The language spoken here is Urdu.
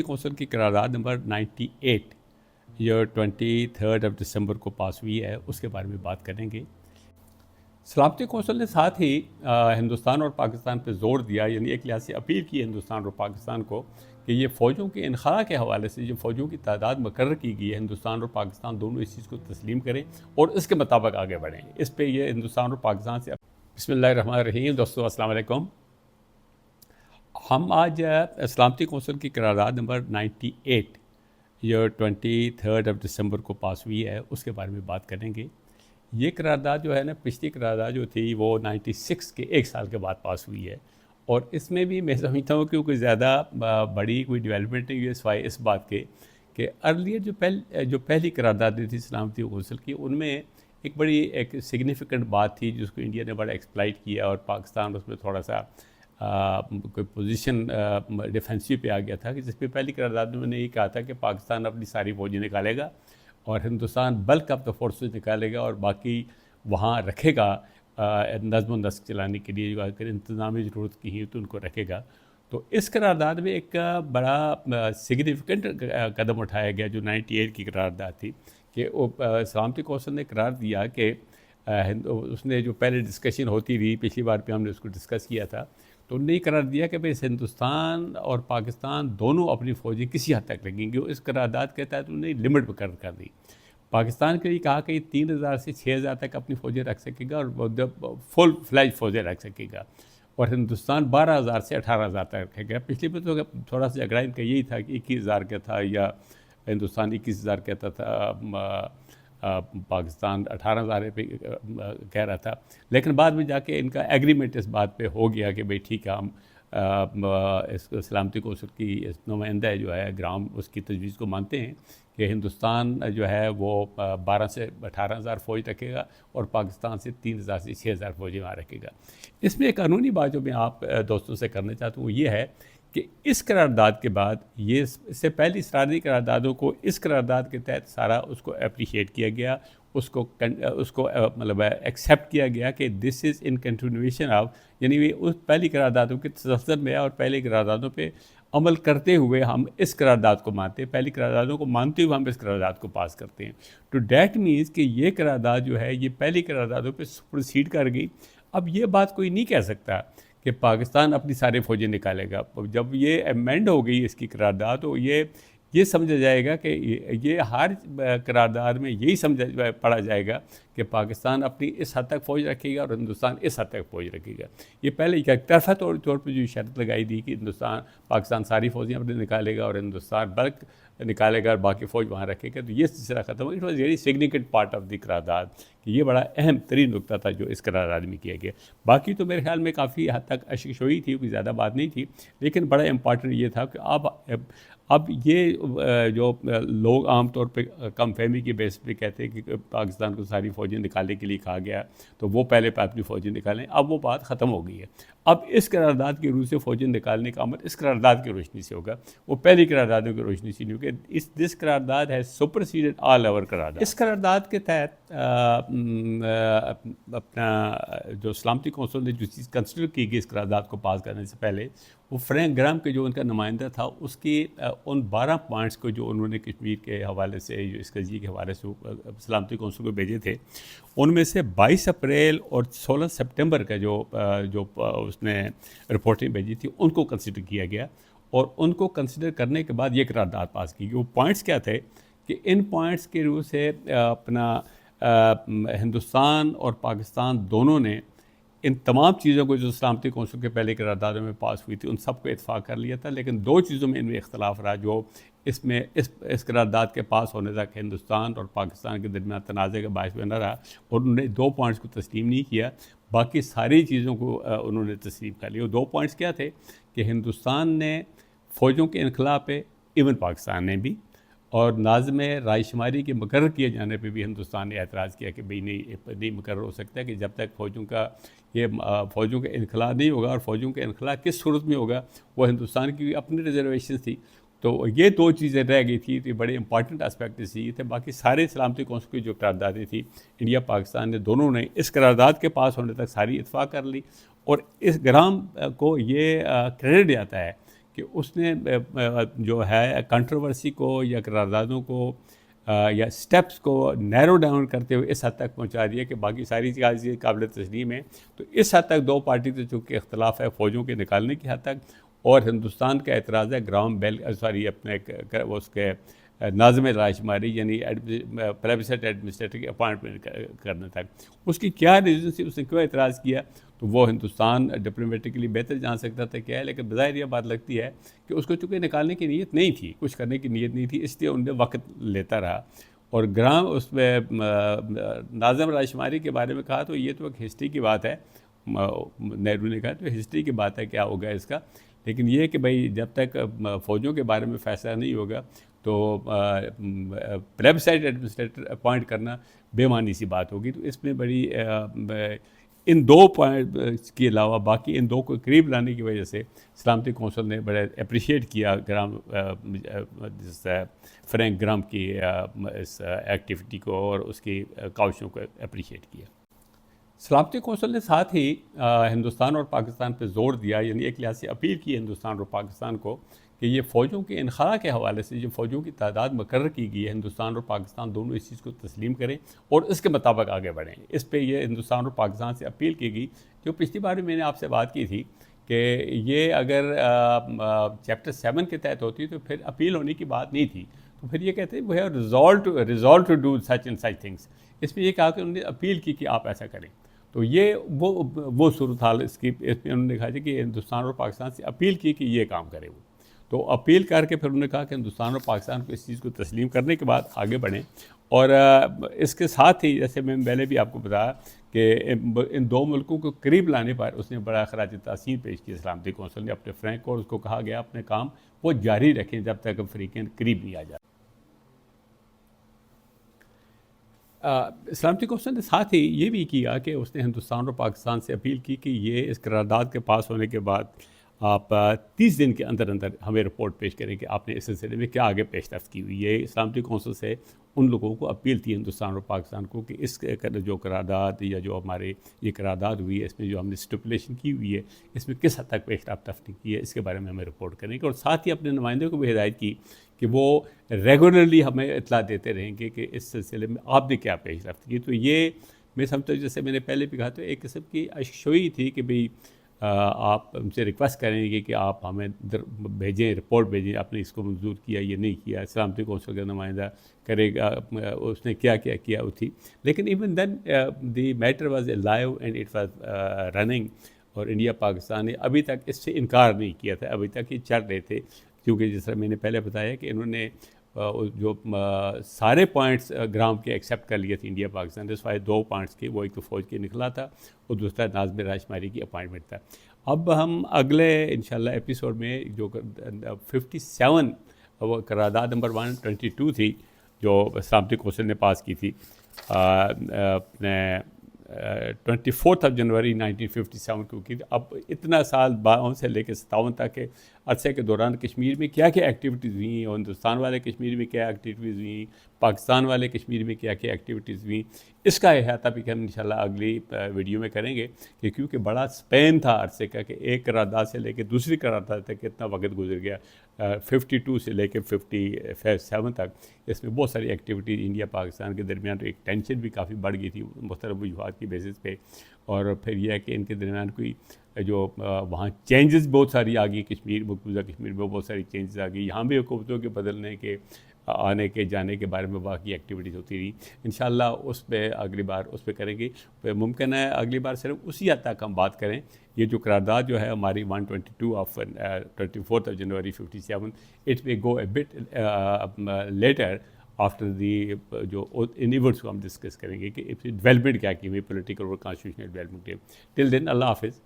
کونسل کی قرارداد نمبر 98 یہ 23 دسمبر کو پاس ہوئی ہے، اس کے بارے میں بات کریں گے۔ سلامتی کونسل نے ساتھ ہی ہندوستان اور پاکستان پہ زور دیا، یعنی ایک لحاظ سے اپیل کی ہندوستان اور پاکستان کو کہ یہ فوجوں کے انخلا کے حوالے سے جو فوجوں کی تعداد مقرر کی گئی ہے، ہندوستان اور پاکستان دونوں اس چیز کو تسلیم کریں اور اس کے مطابق آگے بڑھیں۔ اس پہ یہ ہندوستان اور پاکستان سے بسم اللہ الرحمن الرحیم۔ دوستو السلام علیکم۔ ہم آج سلامتی کونسل کی قرارداد نمبر 98 یہ 23 دسمبر کو پاس ہوئی ہے، اس کے بارے میں بات کریں گے۔ یہ قرارداد جو ہے نا، پچھلی قرارداد جو تھی وہ 96 کے ایک سال کے بعد پاس ہوئی ہے، اور اس میں بھی میں سمجھتا ہوں کہ کوئی زیادہ بڑی کوئی ڈیولپمنٹ نہیں ہوئی سوائے اس بات کے کہ ارلیئر جو پہلی قراردادیں تھی سلامتی کونسل کی، ان میں ایک بڑی ایک سگنیفیکنٹ بات تھی جس کو انڈیا نے بڑا ایکسپلائٹ کیا، اور پاکستان اس میں تھوڑا سا کوئی پوزیشن ڈیفینسو پہ آ گیا تھا، کہ جس پہ پہلی قرارداد میں نے یہ کہا تھا کہ پاکستان اپنی ساری فوجیں نکالے گا اور Hindustan bulk of the forces نکالے گا اور باقی وہاں رکھے گا نظم و نسق چلانے کے لیے، اگر انتظامی ضرورت کی ہے تو ان کو رکھے گا۔ تو اس قرارداد میں ایک بڑا سگنیفیکنٹ قدم اٹھایا گیا جو 98 کی قرارداد تھی، کہ سلامتی کونسل نے قرار دیا کہ اس نے جو پہلے ڈسکشن ہوتی رہی، پچھلی بار پہ ہم نے اس کو ڈسکس کیا تھا، تو انہوں نے یہ قرار دیا کہ بھئی ہندوستان اور پاکستان دونوں اپنی فوجیں کسی حد تک رکھیں گے۔ اس قرارداد کے تحت انہوں نے لمٹ مقرر کر دی۔ پاکستان کے لیے کہا کہ یہ 3000 سے 6000 تک اپنی فوجیں رکھ سکے گا اور فل فلیج فوجیں رکھ سکے گا، اور ہندوستان 12000 سے 18000 تک رکھے گا۔ پچھلے میں تو تھوڑا سا جھگڑا ان کا یہی تھا کہ 21000 کا تھا، یا ہندوستان 21000 کہتا تھا، پاکستان 18000 پہ کہہ رہا تھا، لیکن بعد میں جا کے ان کا ایگریمنٹ اس بات پہ ہو گیا کہ بھئی ٹھیک ہے، ہم اس سلامتی کونسل کی نمائندہ جو ہے گرام، اس کی تجویز کو مانتے ہیں کہ ہندوستان جو ہے وہ 12 سے 18000 فوج رکھے گا اور پاکستان سے 3000 سے 6000 فوجیں وہاں رکھے گا۔ اس میں ایک قانونی بات جو میں آپ دوستوں سے کرنا چاہتا ہوں وہ یہ ہے کہ اس قرارداد کے بعد یہ اس سے پہلی سرحدی قراردادوں کو اس قرارداد کے تحت سارا اس کو اپریشیٹ کیا گیا، اس کو مطلب ایکسیپٹ کیا گیا کہ دس از ان کنٹینیویشن آف، یعنی اس پہلی قراردادوں کے تسلسل میں اور پہلی قراردادوں پہ عمل کرتے ہوئے ہم اس قرارداد کو مانتے ہیں، پہلی قراردادوں کو مانتے ہوئے ہم اس قرارداد کو پاس کرتے ہیں۔ تو دیٹ مینس کہ یہ قرارداد جو ہے یہ پہلی قراردادوں پہ سپرسیڈ کر گئی۔ اب یہ بات کوئی نہیں کہہ سکتا کہ پاکستان اپنی سارے فوجیں نکالے گا۔ جب یہ امینڈ ہو گئی اس کی قرارداد، تو یہ سمجھا جائے گا کہ یہ ہر قرارداد میں یہی پڑھا جائے گا کہ پاکستان اپنی اس حد تک فوج رکھے گا اور ہندوستان اس حد تک فوج رکھے گا۔ یہ پہلے ایک طرفہ طور پہ جو شرط لگائی دی کہ پاکستان ساری فوجیں اپنے نکالے گا اور ہندوستان بلک نکالے گا اور باقی فوج وہاں رکھے گا، تو یہ سلسلہ ختم ہو گیا۔ It was very significant part of the قرارداد، کہ یہ بڑا اہم ترین نقطہ تھا جو اس قرارداد میں کیا گیا۔ باقی تو میرے خیال میں کافی حد تک اشکشوئی تھی، کوئی زیادہ بات نہیں تھی، لیکن بڑا امپارٹنٹ یہ تھا کہ اب یہ جو لوگ عام طور پہ کم فہمی کی بیس پہ کہتے ہیں کہ پاکستان کو ساری فوجیں نکالنے کے لیے کہا گیا تو وہ پہلے اپنی فوجیں نکالیں، اب وہ بات ختم ہو گئی ہے۔ اب اس قرارداد کی روح سے فوجیں نکالنے کا عمل اس قرارداد کی روشنی سے ہوگا، وہ پہلی قراردادوں کی روشنی سے نہیں ہوگا۔ دس قرارداد ہے سپرسیڈڈ آل اوور قرارداد۔ اس قرارداد کے تحت اپنا جو سلامتی کونسل نے جو چیز کنسیڈر کی گئی اس قرارداد کو پاس کرنے سے پہلے، وہ فرینک گرام کے جو ان کا نمائندہ تھا، اس کی ان 12 پوائنٹس کو جو انہوں نے کشمیر کے حوالے سے، جو اس قضیے کے حوالے سے سلامتی کونسل کو بھیجے تھے، ان میں سے 22 اپریل اور 16 سپٹمبر کا جو اس نے رپورٹیں بھیجی تھی، ان کو کنسیڈر کیا گیا، اور ان کو کنسیڈر کرنے کے بعد یہ قرارداد پاس کی گئی۔ وہ پوائنٹس کیا تھے کہ ان پوائنٹس کے روح سے اپنا ہندوستان اور پاکستان دونوں نے ان تمام چیزوں کو جو سلامتی کونسل کے پہلے قراردادوں میں پاس ہوئی تھی ان سب کو اتفاق کر لیا تھا، لیکن 2 چیزوں میں ان میں اختلاف رہا جو اس قرارداد کے پاس ہونے تک ہندوستان اور پاکستان کے درمیان تنازع کا باعث بنا رہا، اور انہوں نے 2 پوائنٹس کو تسلیم نہیں کیا، باقی ساری چیزوں کو انہوں نے تسلیم کر لیا۔ وہ 2 پوائنٹس کیا تھے کہ ہندوستان نے فوجوں کے انخلا پہ، ایون پاکستان نے بھی، اور ناظم رائے شماری کے مقرر کیے جانے پہ بھی ہندوستان نے اعتراض کیا کہ بھئی نہیں مقرر ہو سکتا کہ جب تک فوجوں کا انخلا نہیں ہوگا، اور فوجوں کا انخلا کس صورت میں ہوگا، وہ ہندوستان کی اپنی ریزرویشن تھی۔ تو یہ 2 چیزیں رہ گئی تھی، تو بڑے امپارٹنٹ اسپیکٹس یہ تھے۔ باقی سارے سلامتی کونسل کی جو قراردادیں تھیں، انڈیا پاکستان نے دونوں نے اس قرارداد کے پاس ہونے تک ساری اتفاق کر لی، اور اس گرام کو یہ کریڈٹ جاتا ہے کہ اس نے جو ہے کنٹروورسی کو یا قراردادوں کو یا سٹیپس کو نیرو ڈاؤن کرتے ہوئے اس حد تک پہنچا دیا کہ باقی ساری چیزیں قابل تسلیم ہیں. تو اس حد تک دو پارٹی سے چونکہ اختلاف ہے فوجوں کے نکالنے کی حد تک، اور ہندوستان کا اعتراض ہے گراؤنڈ بیل اپنے اس کے ناظم رائے شماری یعنی پلیبسائٹ ایڈمنسٹریٹر کی اپوائنٹمنٹ کرنے تک. اس کی کیا ریزن تھی، اس نے کیوں اعتراض کیا، تو وہ ہندوستان ڈپلومیٹکلی بہتر جان سکتا تھا کیا ہے. لیکن بظاہر یہ بات لگتی ہے کہ اس کو چونکہ نکالنے کی نیت نہیں تھی، کچھ کرنے کی نیت نہیں تھی، اس لیے ان نے وقت لیتا رہا. اور اس میں ناظم رائے شماری کے بارے میں کہا تو یہ تو ایک ہسٹری کی بات ہے، نہرو نے کہا تو ہسٹری کی بات ہے کیا ہوگا اس کا. لیکن یہ کہ بھائی جب تک فوجوں کے بارے میں فیصلہ نہیں ہوگا تو پلیبسائٹ ایڈمنسٹریٹر اپوائنٹ کرنا بے معنی سی بات ہوگی. تو اس میں بڑی ان دو پوائنٹ کے علاوہ باقی ان دو کو قریب لانے کی وجہ سے سلامتی کونسل نے بڑے اپریشیٹ کیا فرینک گرام کی اس ایکٹیویٹی کو اور اس کی کاوشوں کو اپریشیٹ کیا. سلامتی کونسل نے ساتھ ہی ہندوستان اور پاکستان پہ زور دیا، یعنی ایک لحاظ سے اپیل کی ہندوستان اور پاکستان کو کہ یہ فوجوں کے انخلا کے حوالے سے جو فوجوں کی تعداد مقرر کی گئی ہے، ہندوستان اور پاکستان دونوں اس چیز کو تسلیم کریں اور اس کے مطابق آگے بڑھیں. اس پہ یہ ہندوستان اور پاکستان سے اپیل کی گئی. جو پچھلی بار میں نے آپ سے بات کی تھی کہ یہ اگر چیپٹر 7 کے تحت ہوتی تو پھر اپیل ہونے کی بات نہیں تھی. تو پھر یہ کہتے ہیں وہ ہے resolve to do such and such things. اس میں یہ کہا کہ انہوں نے اپیل کی کہ آپ ایسا کریں. تو یہ وہ صورتحال اس میں انہوں نے کہا تھا کہ ہندوستان اور پاکستان سے اپیل کی کہ یہ کام کرے. وہ تو اپیل کر کے پھر انہوں نے کہا کہ ہندوستان اور پاکستان کو اس چیز کو تسلیم کرنے کے بعد آگے بڑھیں. اور اس کے ساتھ ہی جیسے میں پہلے بھی آپ کو بتایا کہ ان دو ملکوں کو قریب لانے پر اس نے بڑا خراج تحسین پیش کیا. سلامتی کونسل نے اپنے فرینک اور اس کو کہا گیا اپنے کام وہ جاری رکھیں جب تک افریقین قریب نہیں آ جاتے. سلامتی کونسل نے ساتھ ہی یہ بھی کیا کہ اس نے ہندوستان اور پاکستان سے اپیل کی کہ یہ اس قرارداد کے پاس ہونے کے بعد آپ 30 دن کے اندر ہمیں رپورٹ پیش کریں کہ آپ نے اس سلسلے میں کیا آگے پیش رفت کی ہوئی. یہ سلامتی کونسل سے ان لوگوں کو اپیل تھی ہندوستان اور پاکستان کو کہ اس جو قرارداد یا جو ہمارے یہ قرارداد ہوئی ہے اس میں جو ہم نے اسٹیپولیشن کی ہوئی ہے اس میں کس حد تک پیش رفت کی ہے اس کے بارے میں ہمیں رپورٹ کریں گے. اور ساتھ ہی اپنے نمائندوں کو بھی ہدایت کی کہ وہ ریگولرلی ہمیں اطلاع دیتے رہیں گے کہ اس سلسلے میں آپ نے کیا پیش رفت کی. تو یہ میں سمجھتا ہوں جیسے میں نے پہلے بھی کہا تو ایک قسم کی اششوئی تھی کہ بھئی آپ ہم سے ریکویسٹ کریں گے کہ آپ ہمیں بھیجیں، رپورٹ بھیجیں آپ نے اس کو منظور کیا یہ نہیں کیا. سلامتی کونسل کا نمائندہ کرے گا اس نے کیا کیا کیا وہ تھی. لیکن even then the matter was a live and it was running. اور انڈیا پاکستان نے ابھی تک اس سے انکار نہیں کیا تھا، ابھی تک یہ چل رہے تھے. کیونکہ جس طرح میں نے پہلے بتایا کہ انہوں نے جو سارے پوائنٹس گرام کے ایکسیپٹ کر لیے تھے انڈیا پاکستان نے، سوائے 2 پوائنٹس کے. وہ ایک تو فوج کے نکلا تھا اور دوسرا ناظم رائے شماری کی اپوائنٹمنٹ تھا. اب ہم اگلے انشاءاللہ ایپیسوڈ میں جو 57 وہ قرارداد نمبر 122 تھی جو سلامتی کونسل نے پاس کی تھی اپنے 24 جنوری 1957 کو کی. اب اتنا سال 52 سے لے کے 57 تک کے عرصے کے دوران کشمیر میں کیا کیا ایکٹیویٹیز ہوئیں، اور ہندوستان والے کشمیر میں کیا ایکٹیویٹیز ہوئیں، پاکستان والے کشمیر میں کیا کیا ایکٹیویٹیز ہوئیں، اس کا احاطہ بھی ہم انشاءاللہ اگلی ویڈیو میں کریں گے. کہ کیونکہ بڑا سپین تھا عرصے کا کہ ایک قرارداد سے لے کے دوسری قرارداد تک کتنا وقت گزر گیا. 52 سے لے کے 57 تک اس میں بہت ساری ایکٹیویٹیز انڈیا پاکستان کے درمیان. تو ایک ٹینشن بھی کافی بڑھ گئی تھی مختلف وجوہات کی بیسس پہ. اور پھر یہ ہے کہ ان کے درمیان کوئی جو وہاں چینجز بہت ساری آ گئی، کشمیر مقبوضہ کشمیر میں بہت ساری چینجز آ گئی. یہاں بھی حکومتوں کے بدلنے کے آنے کے جانے کے بارے میں باقی ایکٹیویٹیز ہوتی رہی. انشاءاللہ اس پہ اگلی بار اس پہ کریں گے. ممکن ہے اگلی بار صرف اسی حد تک ہم بات کریں. یہ جو قرارداد جو ہے ہماری 122 of 24 January 57 it may go a but later after the جو ان ایونٹس کو ہم ڈسکس کریں گے کہ ڈیولپمنٹ کیا کی ہوئی پولیٹیکل اور کانسٹیٹیوشنل ڈیولپمنٹ. ٹل دین اللہ حافظ.